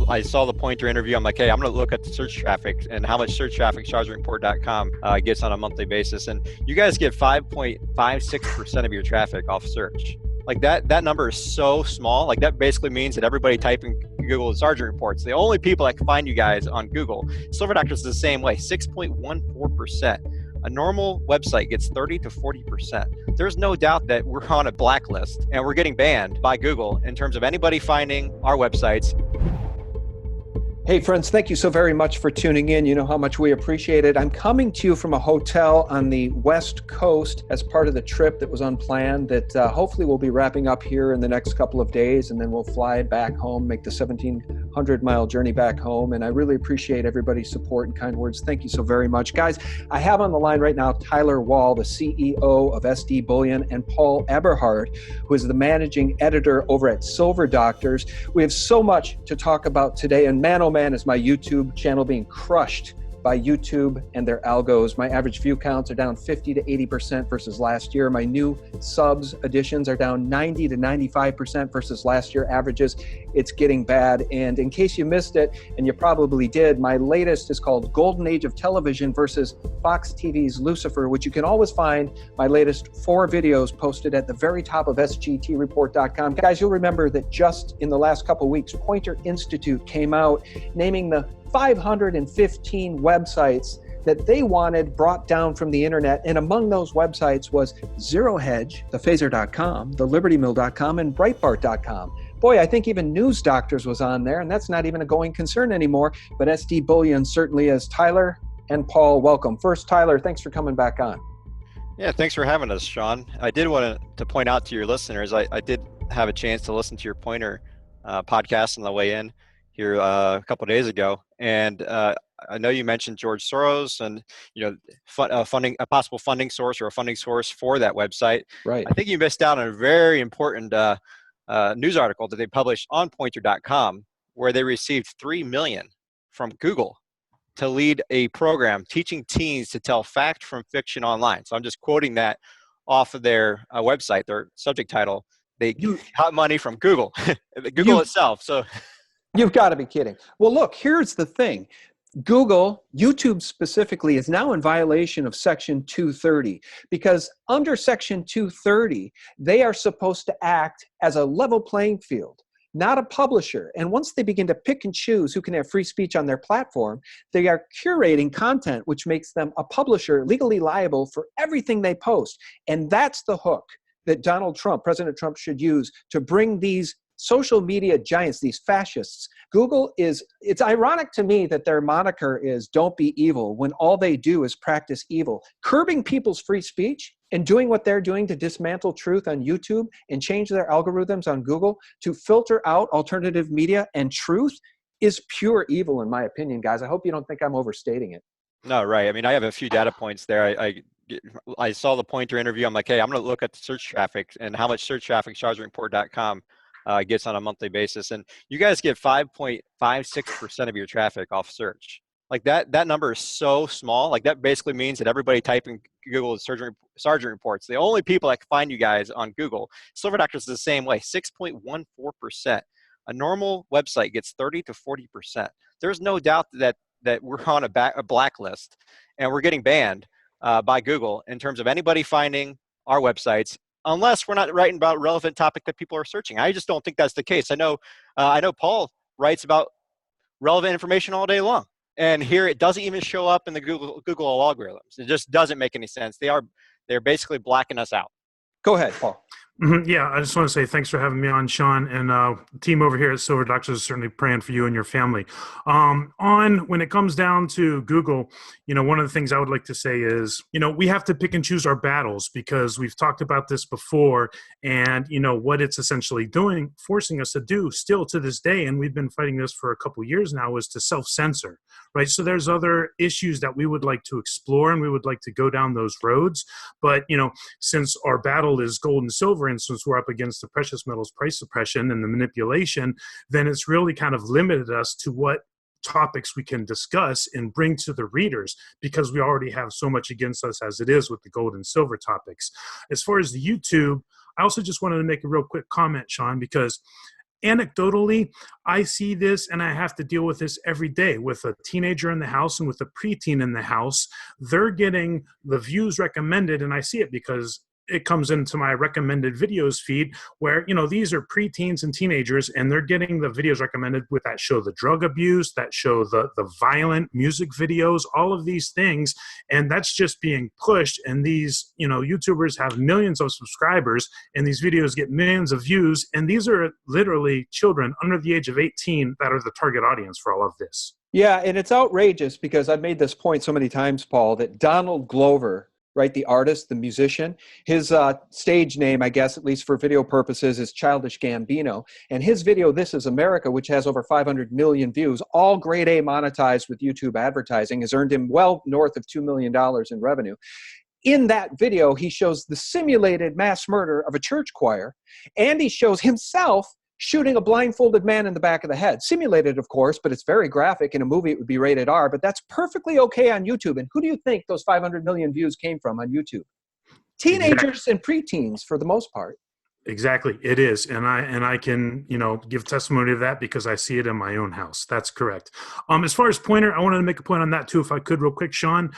I saw the pointer interview. I'm like, hey, I'm going to look at the search traffic and how much search traffic chargereport.com gets on a monthly basis. And you guys get 5.56% of your traffic off search. Like that number is so small. Like that basically means that everybody typing Google Sergeant Reports, the only people that can find you guys on Google. Silver Doctors is the same way, 6.14%. A normal website gets 30 to 40%. There's no doubt that we're on a blacklist and we're getting banned by Google in terms of anybody finding our websites. Hey friends, thank you so very much for tuning in. You know how much we appreciate it. I'm coming to you from a hotel on the West Coast as part of the trip that was unplanned that hopefully we'll be wrapping up here in the next couple of days, and then we'll fly back home, make the 1,700-mile journey back home. And I really appreciate everybody's support and kind words. Thank you so very much. Guys, I have on the line right now Tyler Wall, the CEO of SD Bullion, and Paul Eberhardt, who is the managing editor over at Silver Doctors. We have so much to talk about today, and man, oh man, is my YouTube channel being crushed by YouTube and their algos. My average view counts are down 50 to 80% versus last year. My new subs additions are down 90 to 95% versus last year averages. It's getting bad. And in case you missed it, and you probably did, my latest is called Golden Age of Television versus Fox TV's Lucifer, which you can always find my latest 4 videos posted at the very top of sgtreport.com. Guys, you'll remember that just in the last couple of weeks, Pointer Institute came out naming the 515 websites that they wanted brought down from the internet. And among those websites was Zero Hedge, thephaser.com, thelibertymill.com, and breitbart.com. Boy, I think even News Doctors was on there, and that's not even a going concern anymore, but SD Bullion certainly is. Tyler and Paul, welcome. First, Tyler, thanks for coming back on. Yeah, thanks for having us, Sean. I did want to point out to your listeners, I did have a chance to listen to your Pointer podcast on the way in here a couple of days ago, and I know you mentioned George Soros and funding, a possible funding source or a funding source for that website. Right. I think you missed out on a very important news article that they published on Pointer.com, where they received $3 million from Google to lead a program teaching teens to tell fact from fiction online. So I'm just quoting that off of their website, their subject title. They got money from Google, Google itself. So. You've got to be kidding. Well, look, here's the thing. Google, YouTube specifically, is now in violation of Section 230 because under Section 230, they are supposed to act as a level playing field, not a publisher. And once they begin to pick and choose who can have free speech on their platform, they are curating content, which makes them a publisher legally liable for everything they post. And that's the hook that President Trump should use to bring these social media giants, these fascists. Google it's ironic to me that their moniker is "Don't be evil" when all they do is practice evil. Curbing people's free speech and doing what they're doing to dismantle truth on YouTube and change their algorithms on Google to filter out alternative media and truth is pure evil, in my opinion, guys. I hope you don't think I'm overstating it. No, right. I mean, I have a few data points there. I saw the Pointer interview. I'm like, hey, I'm going to look at the search traffic and how much search traffic chargereport.com gets on a monthly basis. And you guys get 5.56% of your traffic off search. Like that number is so small. Like that basically means that everybody typing Google Sergeant Reports, the only people that can find you guys on Google. Silver Doctors is the same way, 6.14%. A normal website gets 30 to 40%. There's no doubt that we're on a blacklist and we're getting banned by Google in terms of anybody finding our websites, unless we're not writing about relevant topic that people are searching. I just don't think that's the case. I know Paul writes about relevant information all day long, and here it doesn't even show up in the Google algorithms. It just doesn't make any sense. They're basically blacking us out. Go ahead, Paul. Yeah, I just want to say thanks for having me on, Sean, and the team over here at Silver Doctors is certainly praying for you and your family. When it comes down to Google, one of the things I would like to say is, we have to pick and choose our battles because we've talked about this before, and what it's essentially doing, forcing us to do still to this day, and we've been fighting this for a couple years now, is to self-censor, right? So there's other issues that we would like to explore, and we would like to go down those roads, but since our battle is gold and silver, and since we're up against the precious metals price suppression and the manipulation, then it's really kind of limited us to what topics we can discuss and bring to the readers because we already have so much against us as it is with the gold and silver topics. As far as the YouTube, I also just wanted to make a real quick comment, Sean, because anecdotally, I see this and I have to deal with this every day with a teenager in the house and with a preteen in the house. They're getting the views recommended, and I see it because it comes into my recommended videos feed where, these are preteens and teenagers, and they're getting the videos recommended with that show the drug abuse, that show the violent music videos, all of these things. And that's just being pushed. And these, YouTubers have millions of subscribers, and these videos get millions of views. And these are literally children under the age of 18 that are the target audience for all of this. Yeah, and it's outrageous because I've made this point so many times, Paul, that Donald Glover, right, the artist, the musician, his stage name, I guess, at least for video purposes, is Childish Gambino. And his video, This Is America, which has over 500 million views, all grade A monetized with YouTube advertising, has earned him well north of $2 million in revenue. In that video, he shows the simulated mass murder of a church choir, and he shows himself shooting a blindfolded man in the back of the head. Simulated, of course, but it's very graphic. In a movie, it would be rated R, but that's perfectly okay on YouTube. And who do you think those 500 million views came from on YouTube? Teenagers and preteens, for the most part. Exactly, it is, and I can give testimony to that because I see it in my own house. That's correct. As far as Pointer, I wanted to make a point on that too, if I could, real quick, Sean.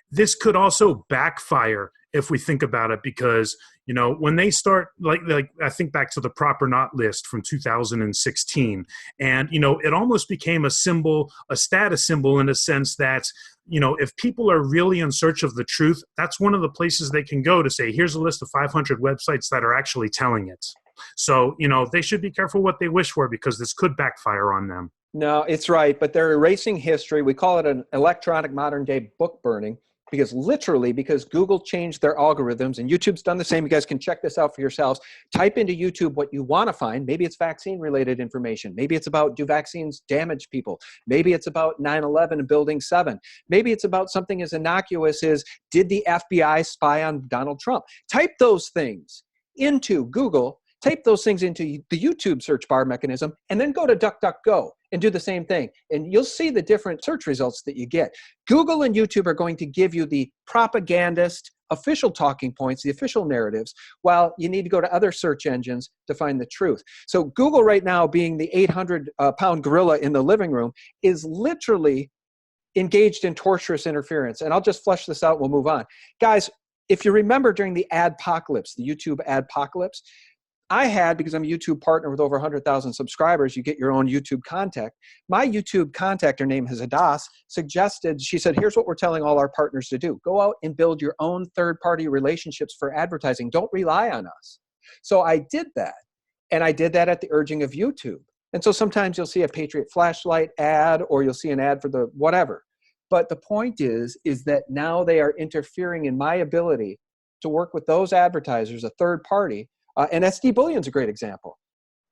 This could also backfire if we think about it, because when they start, like I think back to the proper not list from 2016, and it almost became a symbol, a status symbol, in a sense that if people are really in search of the truth, that's one of the places they can go to say, here's a list of 500 websites that are actually telling it. So they should be careful what they wish for, because this could backfire on them. No, it's right, but they're erasing history. We call it an electronic modern day book burning. Because Google changed their algorithms, and YouTube's done the same. You guys can check this out for yourselves. Type into YouTube what you want to find. Maybe it's vaccine-related information. Maybe it's about, do vaccines damage people? Maybe it's about 9/11 and Building 7. Maybe it's about something as innocuous as, did the FBI spy on Donald Trump? Type those things into Google. Type those things into the YouTube search bar mechanism, and then go to DuckDuckGo and do the same thing. And you'll see the different search results that you get. Google and YouTube are going to give you the propagandist official talking points, the official narratives, while you need to go to other search engines to find the truth. So Google right now, being the 800-pound gorilla in the living room, is literally engaged in torturous interference. And I'll just flesh this out. We'll move on. Guys, if you remember during the adpocalypse, the YouTube adpocalypse, I had, because I'm a YouTube partner with over 100,000 subscribers, you get your own YouTube contact. My YouTube contact, her name is Hadas, suggested, she said, here's what we're telling all our partners to do. Go out and build your own third-party relationships for advertising. Don't rely on us. So I did that. And I did that at the urging of YouTube. And so sometimes you'll see a Patriot flashlight ad, or you'll see an ad for the whatever. But the point is that now they are interfering in my ability to work with those advertisers, a third party. And SD Bullion's a great example.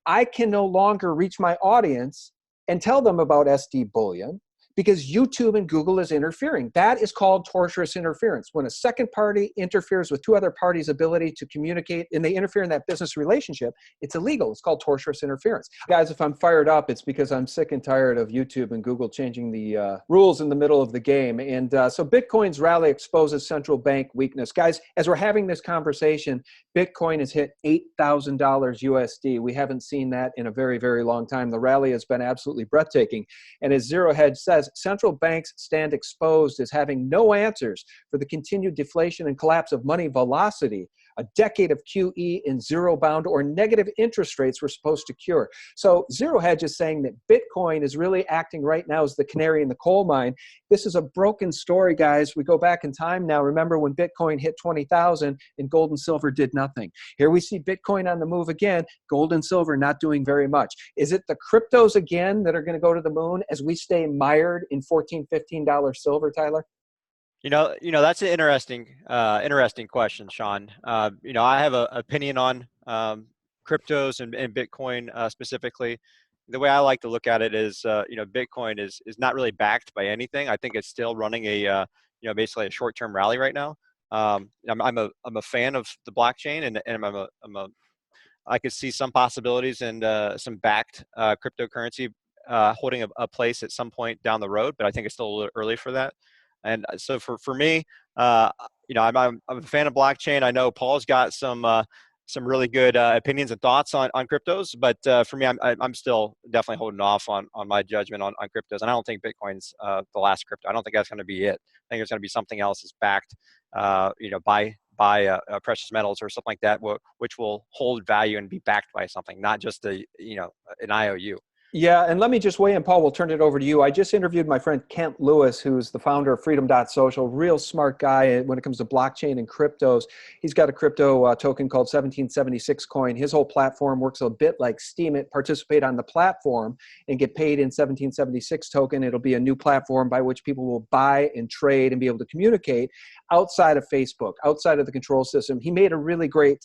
I can no longer reach my audience and tell them about SD Bullion because YouTube and Google is interfering. That is called tortious interference. When a second party interferes with two other parties' ability to communicate and they interfere in that business relationship, it's illegal. It's called tortious interference. Guys, if I'm fired up, it's because I'm sick and tired of YouTube and Google changing the rules in the middle of the game. And so Bitcoin's rally exposes central bank weakness. Guys, as we're having this conversation, Bitcoin has hit $8,000 USD. We haven't seen that in a very, very long time. The rally has been absolutely breathtaking. And as Zero Hedge says, central banks stand exposed as having no answers for the continued deflation and collapse of money velocity. A decade of QE in zero bound or negative interest rates were supposed to cure. So Zero Hedge is saying that Bitcoin is really acting right now as the canary in the coal mine. This is a broken story, guys. We go back in time now. Remember when Bitcoin hit 20,000 and gold and silver did nothing. Here we see Bitcoin on the move again, gold and silver not doing very much. Is it the cryptos again that are going to go to the moon as we stay mired in $14, $15 silver, Tyler? That's an interesting question, Sean. I have an opinion on cryptos and Bitcoin specifically. The way I like to look at it is, Bitcoin is not really backed by anything. I think it's still running basically a short-term rally right now. I'm a fan of the blockchain, and I could see some possibilities and some backed cryptocurrency holding a place at some point down the road, but I think it's still a little early for that. And so for me, I'm a fan of blockchain. I know Paul's got some some really good opinions and thoughts on cryptos. But for me, I'm still definitely holding off on my judgment on cryptos. And I don't think Bitcoin's the last crypto. I don't think that's going to be it. I think there's going to be something else that's backed, by precious metals or something like that, which will hold value and be backed by something, not just an IOU. Yeah, and let me just weigh in, Paul. We'll turn it over to you. I just interviewed my friend Kent Lewis, who's the founder of Freedom.social, real smart guy when it comes to blockchain and cryptos. He's got a crypto token called 1776 coin. His whole platform works a bit like Steemit. Participate on the platform and get paid in 1776 token. It'll be a new platform by which people will buy and trade and be able to communicate outside of Facebook, outside of the control system. He made a really great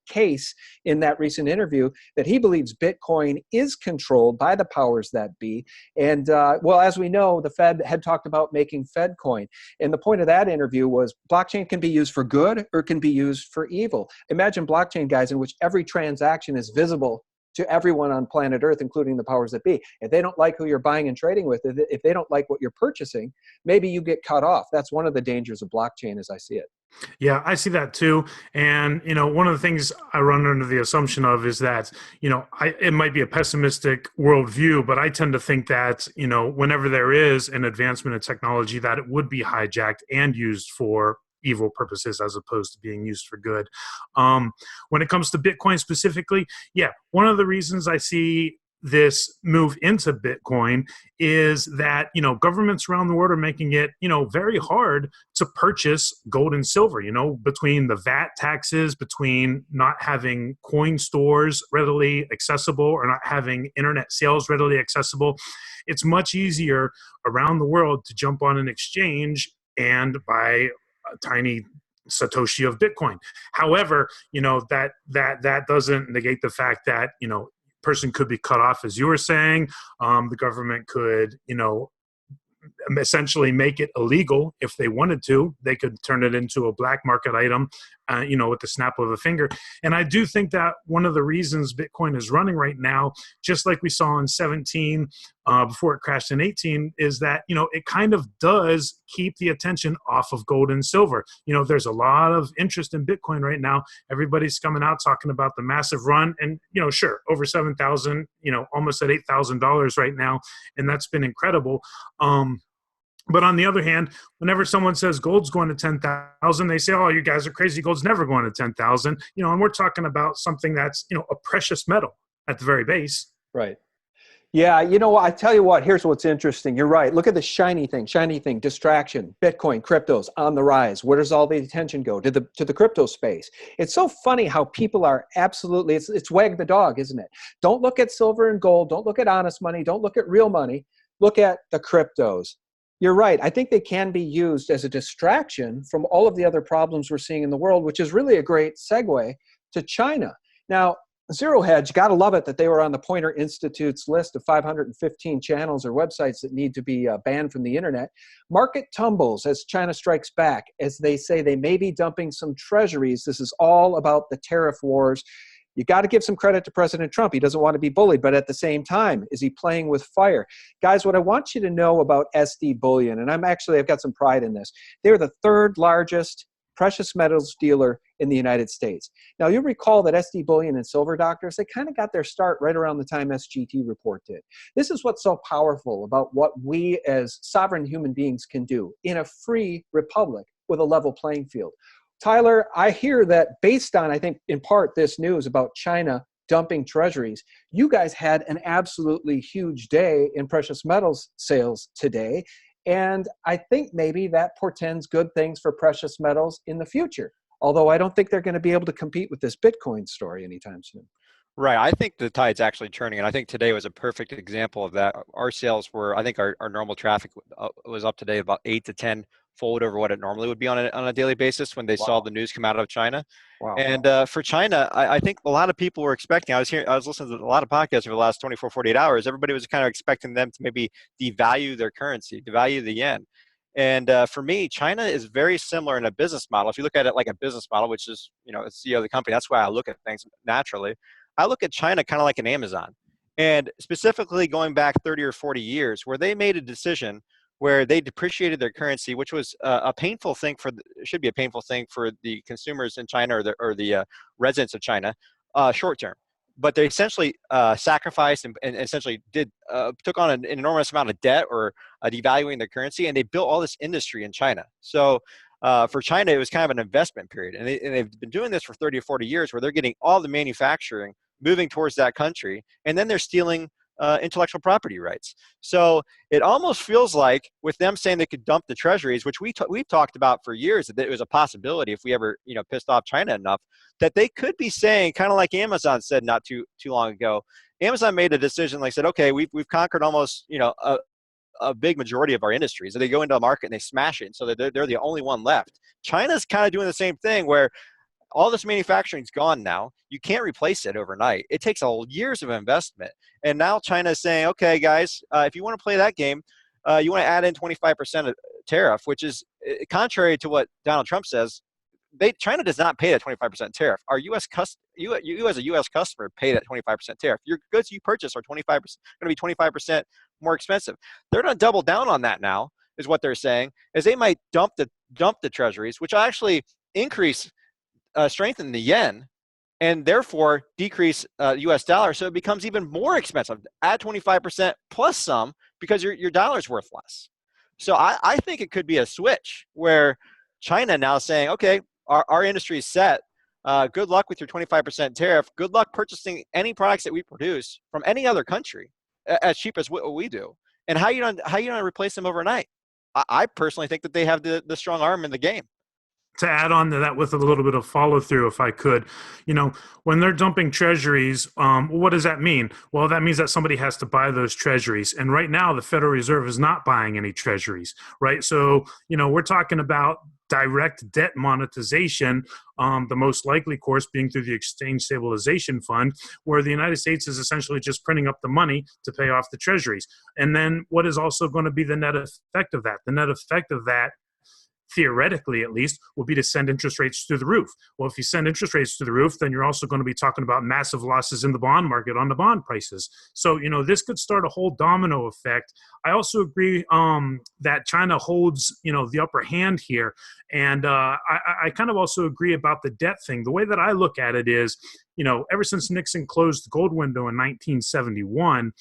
case in that recent interview that he believes Bitcoin is controlled by the powers that be. And well, as we know, the Fed had talked about making Fed coin. And the point of that interview was blockchain can be used for good or it can be used for evil. Imagine blockchain, guys, in which every transaction is visible to everyone on planet Earth, including the powers that be. If they don't like who you're buying and trading with, if they don't like what you're purchasing, maybe you get cut off. That's one of the dangers of blockchain as I see it. Yeah, I see that too. And, one of the things I run under the assumption of is that, it might be a pessimistic worldview, but I tend to think that, whenever there is an advancement in technology, that it would be hijacked and used for evil purposes as opposed to being used for good. When it comes to Bitcoin specifically, yeah, one of the reasons I see this move into Bitcoin is that, governments around the world are making it, very hard to purchase gold and silver, between the VAT taxes, between not having coin stores readily accessible or not having internet sales readily accessible. It's much easier around the world to jump on an exchange and buy a tiny Satoshi of Bitcoin. However, that doesn't negate the fact that, person could be cut off, as you were saying. The government could, essentially make it illegal if they wanted to. They could turn it into a black market item, with the snap of a finger. And I do think that one of the reasons Bitcoin is running right now, just like we saw in 17, before it crashed in 18, is that, it kind of does keep the attention off of gold and silver. There's a lot of interest in Bitcoin right now. Everybody's coming out talking about the massive run and, sure, over 7,000, almost at $8,000 right now. And that's been incredible. But on the other hand, whenever someone says gold's going to 10,000, they say, "Oh, you guys are crazy. Gold's never going to 10,000." And we're talking about something that's, a precious metal at the very base. Right. Yeah, I tell you what, here's what's interesting. You're right. Look at the shiny thing, distraction, Bitcoin, cryptos on the rise. Where does all the attention go? To the crypto space. It's so funny how people are absolutely, it's wag the dog, isn't it? Don't look at silver and gold. Don't look at honest money. Don't look at real money. Look at the cryptos. You're right. I think they can be used as a distraction from all of the other problems we're seeing in the world, which is really a great segue to China. Now, Zero Hedge, got to love it that they were on the Pointer Institute's list of 515 channels or websites that need to be banned from the internet. Market tumbles as China strikes back, as they say they may be dumping some treasuries. This is all about the tariff wars. You got to give some credit to President Trump. He doesn't want to be bullied, but at the same time, is he playing with fire? Guys, what I want you to know about SD Bullion, and I've got some pride in this. They're the third largest precious metals dealer in the United States. Now, you'll recall that SD Bullion and Silver Doctors, they kind of got their start right around the time SGT report did. This is what's so powerful about what we as sovereign human beings can do in a free republic with a level playing field. Tyler, I hear that based on, I think, in part, this news about China dumping treasuries, you guys had an absolutely huge day in precious metals sales today. And I think maybe that portends good things for precious metals in the future. Although I don't think they're going to be able to compete with this Bitcoin story anytime soon. Right. I think the tide's actually turning. And I think today was a perfect example of that. Our sales were, I think our normal traffic was up today about 8 to 10 fold over what it normally would be on a daily basis when they saw the news come out of China. Wow. And for China, I think a lot of people were expecting, I was listening to a lot of podcasts over the last 24, 48 hours. Everybody was kind of expecting them to maybe devalue their currency, devalue the yen. And for me, China is very similar in a business model. If you look at it like a business model, which is, the CEO of the company, that's why I look at things naturally. I look at China kind of like an Amazon. And specifically going back 30 or 40 years, where they made a decision where they depreciated their currency, which was a painful thing should be a painful thing for the consumers in China or the residents of China, short term. But they essentially sacrificed and essentially took on an enormous amount of debt or devaluing their currency, and they built all this industry in China. So for China, it was kind of an investment period, and they've been doing this for 30 or 40 years, where they're getting all the manufacturing moving towards that country, and then they're stealing intellectual property rights. So it almost feels like, with them saying they could dump the treasuries, which we've talked about for years, that it was a possibility if we ever pissed off China enough, that they could be saying, kind of like Amazon said not too long ago. Amazon made a decision, like said, okay, we've conquered almost a big majority of our industries. So they go into a market and they smash it, so that they're the only one left. China's kind of doing the same thing, where all this manufacturing's gone now. You can't replace it overnight. It takes years of investment. And now China's saying, okay, guys, if you want to play that game, you want to add in 25% of tariff, which is contrary to what Donald Trump says. China does not pay that 25% tariff. Our you as a U.S. customer pay that 25% tariff. Your goods you purchase are 25% going to be 25% more expensive. They're going to double down on that now, is what they're saying, is they might dump the treasuries, which will actually strengthen the yen, and therefore decrease U.S. dollar, so it becomes even more expensive. Add 25% plus some, because your dollar's worth less. So I think it could be a switch where China now saying, okay, our industry is set. Good luck with your 25% tariff. Good luck purchasing any products that we produce from any other country as cheap as what we do. And how you don't replace them overnight? I personally think that they have the strong arm in the game. To add on to that with a little bit of follow through, if I could, when they're dumping treasuries, what does that mean? Well, that means that somebody has to buy those treasuries. And right now, the Federal Reserve is not buying any treasuries, right? So, we're talking about direct debt monetization, the most likely course being through the Exchange Stabilization Fund, where the United States is essentially just printing up the money to pay off the treasuries. And then what is also going to be the net effect of that? The net effect of that, theoretically at least, will be to send interest rates through the roof. Well, if you send interest rates through the roof, then you're also going to be talking about massive losses in the bond market on the bond prices. So, this could start a whole domino effect. I also agree that China holds, the upper hand here. And I kind of also agree about the debt thing. The way that I look at it is, ever since Nixon closed the gold window in 1971,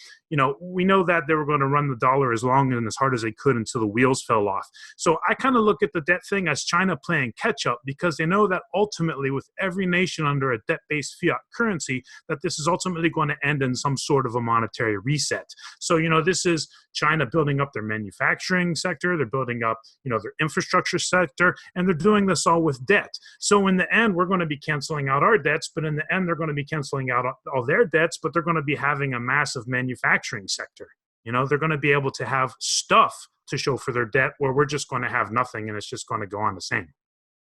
we know that they were going to run the dollar as long and as hard as they could until the wheels fell off. So I kind of look at the debt thing as China playing catch up, because they know that ultimately, with every nation under a debt-based fiat currency, that this is ultimately going to end in some sort of a monetary reset. So, this is China building up their manufacturing sector, they're building up, their infrastructure sector, and they're doing this all with debt. So in the end, we're going to be canceling out our debts, but in the end, they're going to be canceling out all their debts, but they're going to be having a massive manufacturing sector. They're going to be able to have stuff to show for their debt, where we're just going to have nothing, and it's just going to go on the same.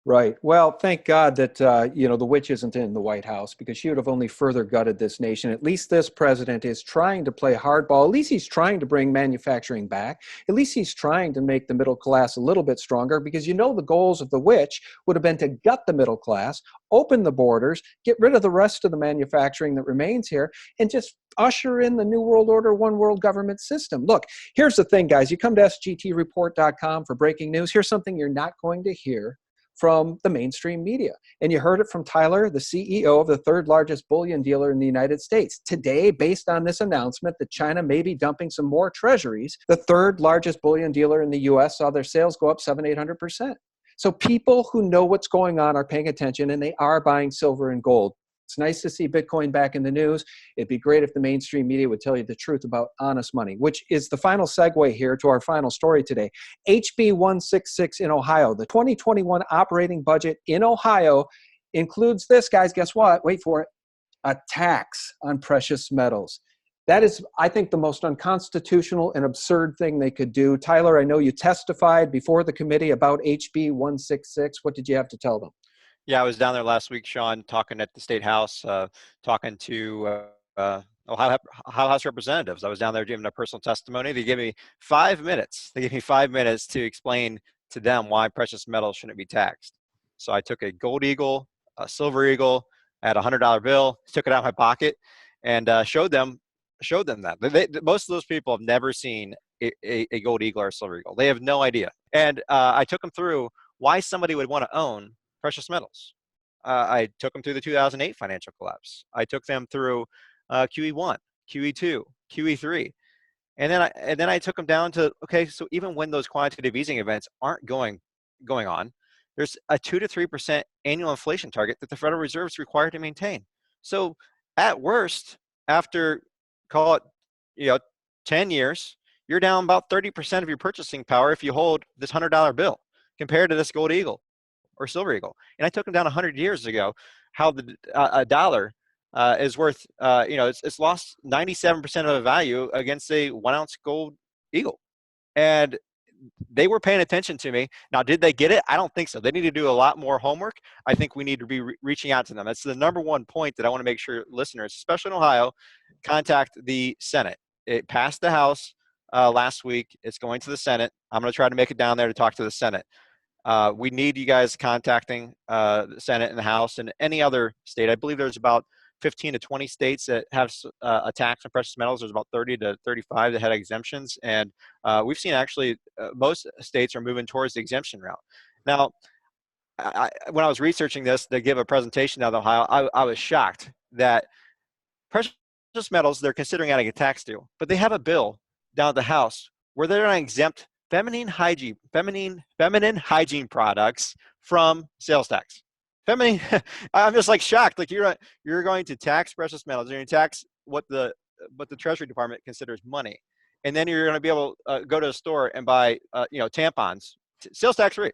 Right. Well, thank God that, the witch isn't in the White House, because she would have only further gutted this nation. At least this president is trying to play hardball. At least he's trying to bring manufacturing back. At least he's trying to make the middle class a little bit stronger, because the goals of the witch would have been to gut the middle class, open the borders, get rid of the rest of the manufacturing that remains here, and just usher in the New World Order, one world government system. Look, here's the thing, guys. You come to sgtreport.com for breaking news. Here's something you're not going to hear from the mainstream media. And you heard it from Tyler, the CEO of the third largest bullion dealer in the United States. Today, based on this announcement that China may be dumping some more treasuries, the third largest bullion dealer in the US saw their sales go up 700-800%. So people who know what's going on are paying attention, and they are buying silver and gold. It's nice to see Bitcoin back in the news. It'd be great if the mainstream media would tell you the truth about honest money, which is the final segue here to our final story today. HB 166 in Ohio. The 2021 operating budget in Ohio includes this, guys. Guess what? Wait for it. A tax on precious metals. That is, I think, the most unconstitutional and absurd thing they could do. Tyler, I know you testified before the committee about HB 166. What did you have to tell them? Yeah, I was down there last week, Sean, talking at the State House, talking to Ohio House representatives. I was down there giving their personal testimony. They gave me 5 minutes. They gave me 5 minutes to explain to them why precious metals shouldn't be taxed. So I took a gold eagle, a silver eagle, I had a $100 bill, took it out of my pocket, and showed them that. Most of those people have never seen a gold eagle or a silver eagle. They have no idea. And I took them through why somebody would want to own precious metals. I took them through the 2008 financial collapse. I took them through QE1, QE2, QE3. And then I took them down to, okay, so even when those quantitative easing events aren't going on, there's a 2 to 3% annual inflation target that the Federal Reserve is required to maintain. So at worst, after call it 10 years, you're down about 30% of your purchasing power if you hold this $100 bill compared to this gold eagle or silver eagle. And I took them down 100 years ago, how a dollar is worth, it's lost 97% of the value against a 1 ounce gold eagle. And they were paying attention to me. Now, did they get it? I don't think so. They need to do a lot more homework. I think we need to be reaching out to them. That's the number one point that I want to make sure listeners, especially in Ohio, contact the Senate. It passed the House last week. It's going to the Senate. I'm going to try to make it down there to talk to the Senate. We need you guys contacting the Senate and the House and any other state. I believe there's about 15 to 20 states that have a tax on precious metals. There's about 30 to 35 that had exemptions. And we've seen actually most states are moving towards the exemption route. Now, when I was researching this to give a presentation out of Ohio, I was shocked that precious metals, they're considering adding a tax deal, but they have a bill down at the House where they're going to exempt feminine hygiene hygiene products from sales tax. I'm just like shocked. Like you're going to tax precious metals. You're going to tax what the Treasury Department considers money, and then you're going to be able to go to a store and buy tampons, sales tax free.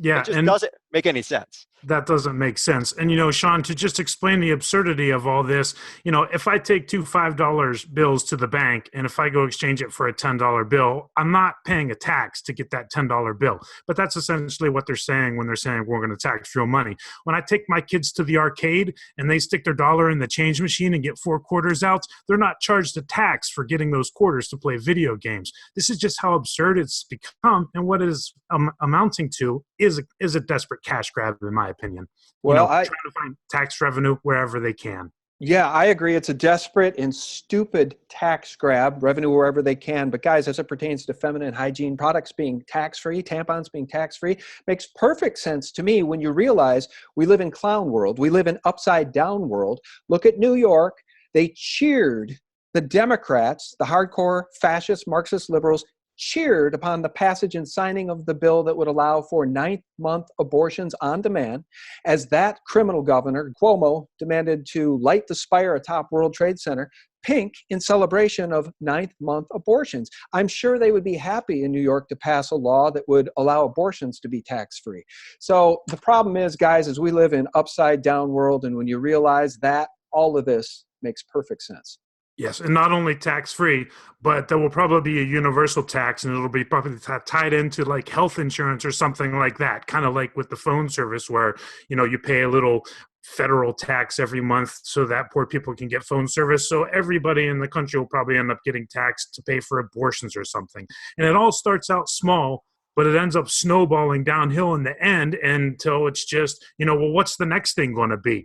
Yeah, it just doesn't make any sense. That doesn't make sense. And, Sean, to just explain the absurdity of all this, if I take two $5 bills to the bank and if I go exchange it for a $10 bill, I'm not paying a tax to get that $10 bill. But that's essentially what they're saying when they're saying we're going to tax real money. When I take my kids to the arcade and they stick their dollar in the change machine and get 4 quarters out, they're not charged a tax for getting those quarters to play video games. This is just how absurd it's become. And what it is amounting to is a desperate cash grab, in my opinion. Well, trying to find tax revenue wherever they can. Yeah, I agree. It's a desperate and stupid tax grab, revenue wherever they can. But guys, as it pertains to feminine hygiene products being tax-free, tampons being tax-free, makes perfect sense to me when you realize we live in clown world. We live in upside down world. Look at New York. They cheered the Democrats, the hardcore fascist Marxist liberals, cheered upon the passage and signing of the bill that would allow for 9th-month abortions on demand, as that criminal governor, Cuomo, demanded to light the spire atop World Trade Center pink in celebration of 9th-month abortions. I'm sure they would be happy in New York to pass a law that would allow abortions to be tax-free. So the problem is, guys, is we live in upside-down world, and when you realize that, all of this makes perfect sense. Yes, and not only tax-free, but there will probably be a universal tax, and it'll be probably tied into like health insurance or something like that, kind of like with the phone service where, you pay a little federal tax every month so that poor people can get phone service. So everybody in the country will probably end up getting taxed to pay for abortions or something. And it all starts out small, but it ends up snowballing downhill in the end until it's just, well, what's the next thing going to be?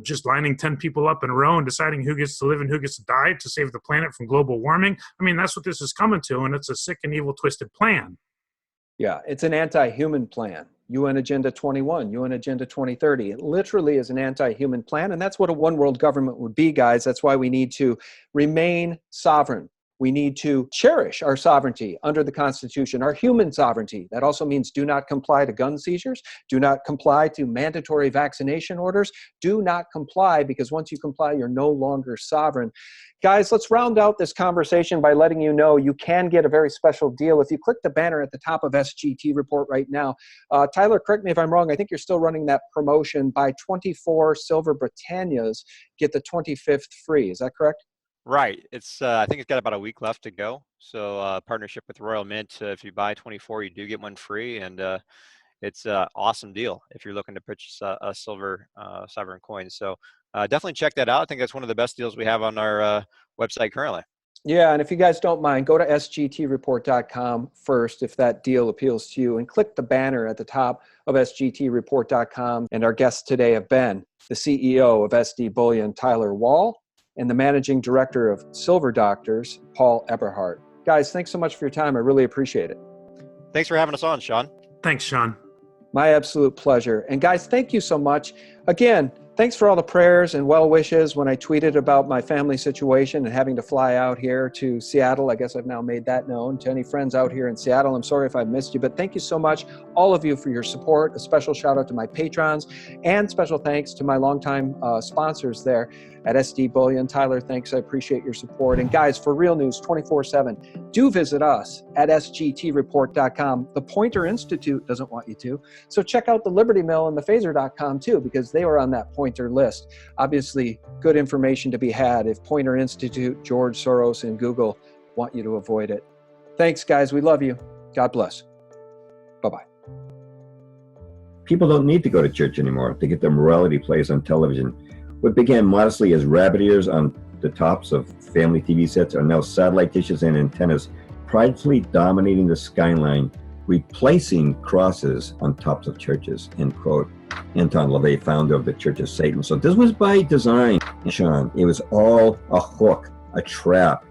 Just lining 10 people up in a row and deciding who gets to live and who gets to die to save the planet from global warming. I mean, that's what this is coming to, and it's a sick and evil, twisted plan. Yeah, it's an anti-human plan. UN Agenda 21, UN Agenda 2030. It literally is an anti-human plan, and that's what a one-world government would be, guys. That's why we need to remain sovereign. We need to cherish our sovereignty under the Constitution, our human sovereignty. That also means do not comply to gun seizures, do not comply to mandatory vaccination orders, do not comply, because once you comply, you're no longer sovereign. Guys, let's round out this conversation by letting you know you can get a very special deal. If you click the banner at the top of SGT Report right now, Tyler, correct me if I'm wrong, I think you're still running that promotion. Buy 24 silver Britannias, get the 25th free. Is that correct? Right. It's I think it's got about a week left to go. So partnership with Royal Mint. If you buy 24, you do get one free, and it's an awesome deal if you're looking to purchase a silver sovereign coin. So definitely check that out. I think that's one of the best deals we have on our website currently. Yeah, and if you guys don't mind, go to sgtreport.com first if that deal appeals to you, and click the banner at the top of sgtreport.com. And our guests today have been the CEO of SD Bullion, Tyler Wall, and the Managing Director of Silver Doctors, Paul Eberhardt. Guys, thanks so much for your time. I really appreciate it. Thanks for having us on, Sean. Thanks, Sean. My absolute pleasure. And guys, thank you so much. Again, thanks for all the prayers and well wishes when I tweeted about my family situation and having to fly out here to Seattle. I guess I've now made that known to any friends out here in Seattle. I'm sorry if I missed you, but thank you so much, all of you, for your support. A special shout out to my patrons and special thanks to my longtime sponsors there at SD Bullion. Tyler, thanks. I appreciate your support. And guys, for real news 24/7, do visit us at sgtreport.com. The Pointer Institute doesn't want you to. So check out the Liberty Mill and the phaser.com too, because they were on that Pointer list. Obviously, good information to be had if Pointer Institute, George Soros, and Google want you to avoid it. Thanks, guys. We love you. God bless. Bye-bye. People don't need to go to church anymore to get their morality plays on television. What began modestly as rabbit ears on the tops of family TV sets are now satellite dishes and antennas pridefully dominating the skyline, replacing crosses on tops of churches, end quote. Anton LaVey, founder of the Church of Satan. So this was by design, Sean. It was all a hook, a trap.